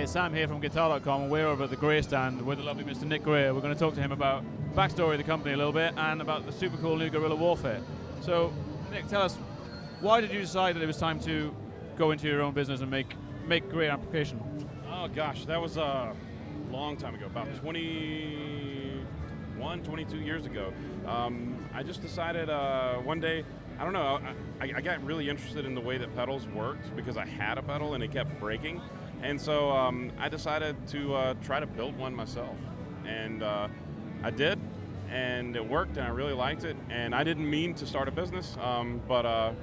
it's Sam here from Guitar.com, and we're over at the Greer stand with the lovely Mr. Nick Greer. We're going to talk to him about backstory of the company a little bit and about the super cool new Gorilla Warfare. So, Nick, tell us, why did you decide that it was time to go into your own business and make Greer amplification? Oh gosh, that was a long time ago, about 21, 22 years ago. I just decided one day, I don't know, I got really interested in the way that pedals worked because I had a pedal and it kept breaking. And so I decided to try to build one myself. And I did, and it worked, and I really liked it. And I didn't mean to start a business, but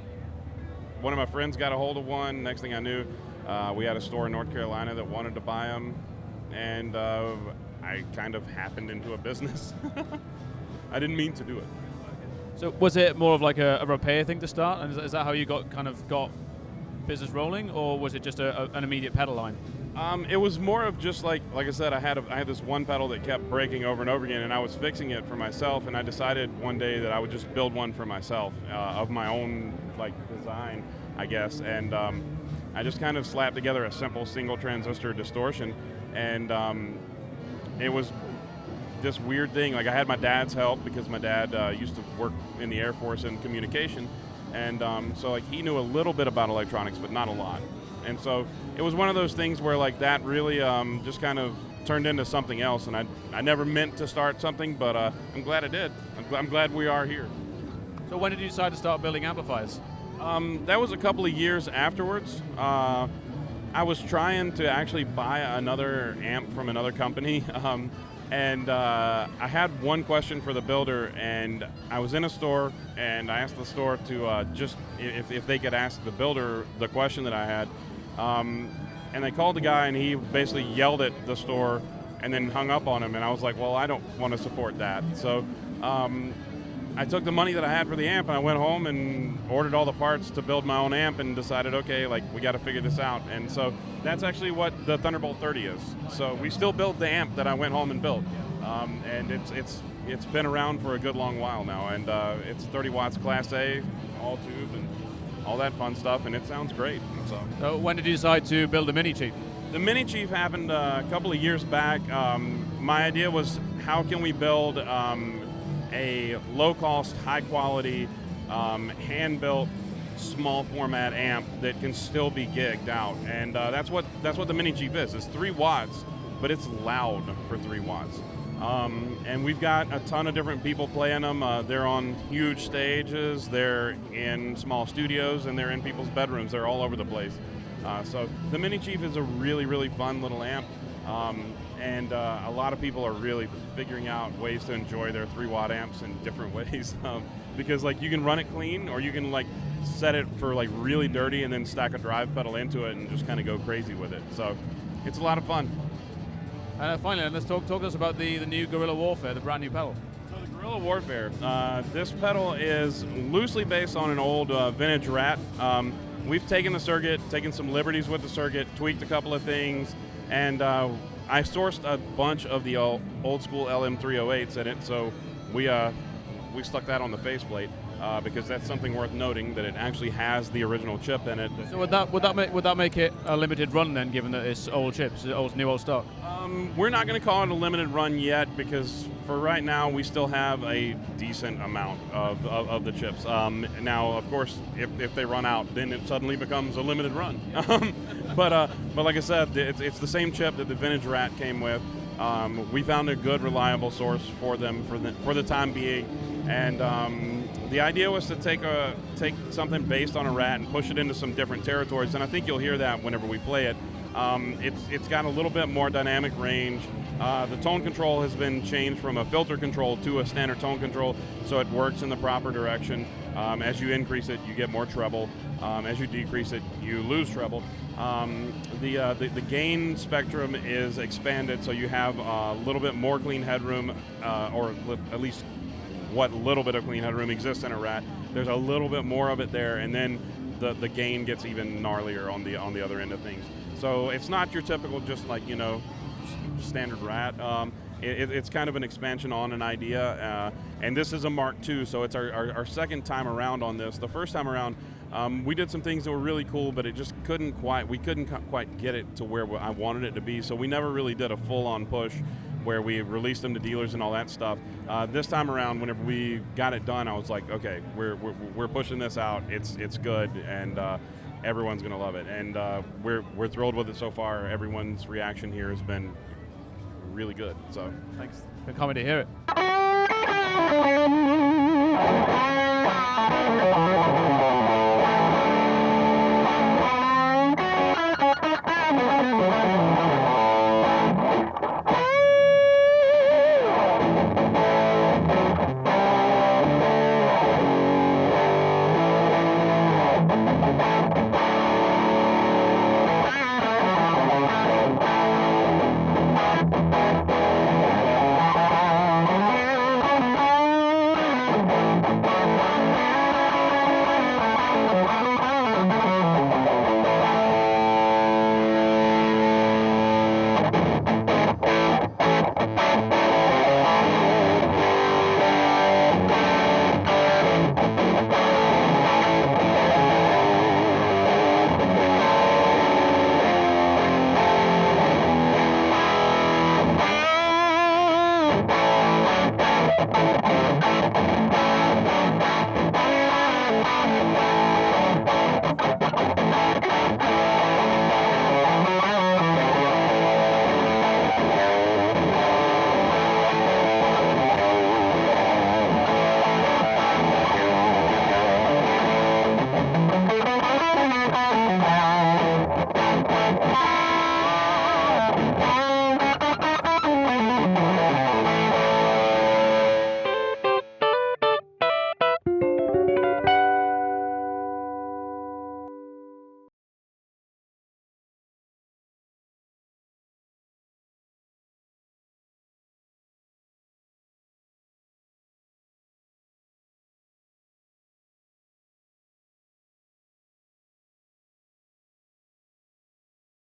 one of my friends got a hold of one. Next thing I knew, we had a store in North Carolina that wanted to buy them, and I kind of happened into a business. I didn't mean to do it. So was it more of like a repair thing to start, and is that how you got business rolling, or was it just an immediate pedal line? It was more of just like I said, I had this one pedal that kept breaking over and over again, and I was fixing it for myself, and I decided one day that I would just build one for myself of my own design, I guess, and I just kind of slapped together a simple single transistor distortion, and it was this weird thing. Like, I had my dad's help because my dad used to work in the Air Force in communication, and so he knew a little bit about electronics, but not a lot. And so it was one of those things where that really just kind of turned into something else, and I never meant to start something, but I'm glad I did. I'm glad we are here. So when did you decide to start building amplifiers? That was a couple of years afterwards. I was trying to actually buy another amp from another company, and I had one question for the builder, and I was in a store, and I asked the store to just if they could ask the builder the question that I had, and they called the guy, and he basically yelled at the store and then hung up on him, and I was like, well, I don't want to support that. So I took the money that I had for the amp, and I went home and ordered all the parts to build my own amp, and decided, okay, we got to figure this out. And so that's actually what the Thunderbolt 30 is. So we still build the amp that I went home and built, and it's been around for a good long while now, and it's 30 watts Class A, all tube, and all that fun stuff, and it sounds great. So when did you decide to build a Mini Chief? The Mini Chief happened a couple of years back. My idea was, how can we build a low-cost, high-quality, hand-built, small format amp that can still be gigged out, and that's what the Mini Chief is. It's 3 watts, but it's loud for 3 watts. And we've got a ton of different people playing them. They're on huge stages, they're in small studios, and they're in people's bedrooms. They're all over the place. So the Mini Chief is a really, really fun little amp. And a lot of people are really figuring out ways to enjoy their 3-watt amps in different ways, because you can run it clean, or you can set it for really dirty and then stack a drive pedal into it and just kind of go crazy with it. So it's a lot of fun. Finally, let's talk to us about the new Gorilla Warfare, the brand new pedal. So the Gorilla Warfare, this pedal is loosely based on an old vintage Rat. We've taken the circuit, taken some liberties with the circuit, tweaked a couple of things, and I sourced a bunch of the old school LM308s in it, so we stuck that on the faceplate because that's something worth noting, that it actually has the original chip in it. So would that make it a limited run then, given that it's old chips, new old stock? We're not going to call it a limited run yet, because for right now we still have a decent amount of the chips. Now, of course, if they run out, then it suddenly becomes a limited run. But like I said, it's the same chip that the vintage Rat came with. We found a good, reliable source for them for the time being, and the idea was to take something based on a Rat and push it into some different territories, and I think you'll hear that whenever we play it. It's got a little bit more dynamic range. The tone control has been changed from a filter control to a standard tone control, so it works in the proper direction. As you increase it, you get more treble. As you decrease it, you lose treble. The gain spectrum is expanded, so you have a little bit more clean headroom, or at least what little bit of clean headroom exists in a Rat. There's a little bit more of it there, and then the gain gets even gnarlier on the other end of things. So it's not your typical just standard Rat. It's kind of an expansion on an idea, and this is a Mark II, so it's our second time around on this. The first time around, We did some things that were really cool, but it just couldn't quite get it to where I wanted it to be. So we never really did a full-on push where we released them to dealers and all that stuff. This time around, whenever we got it done, I was like, okay, we're pushing this out. It's good, and everyone's gonna love it. And we're thrilled with it so far. Everyone's reaction here has been really good. So thanks. Can't wait to hear it.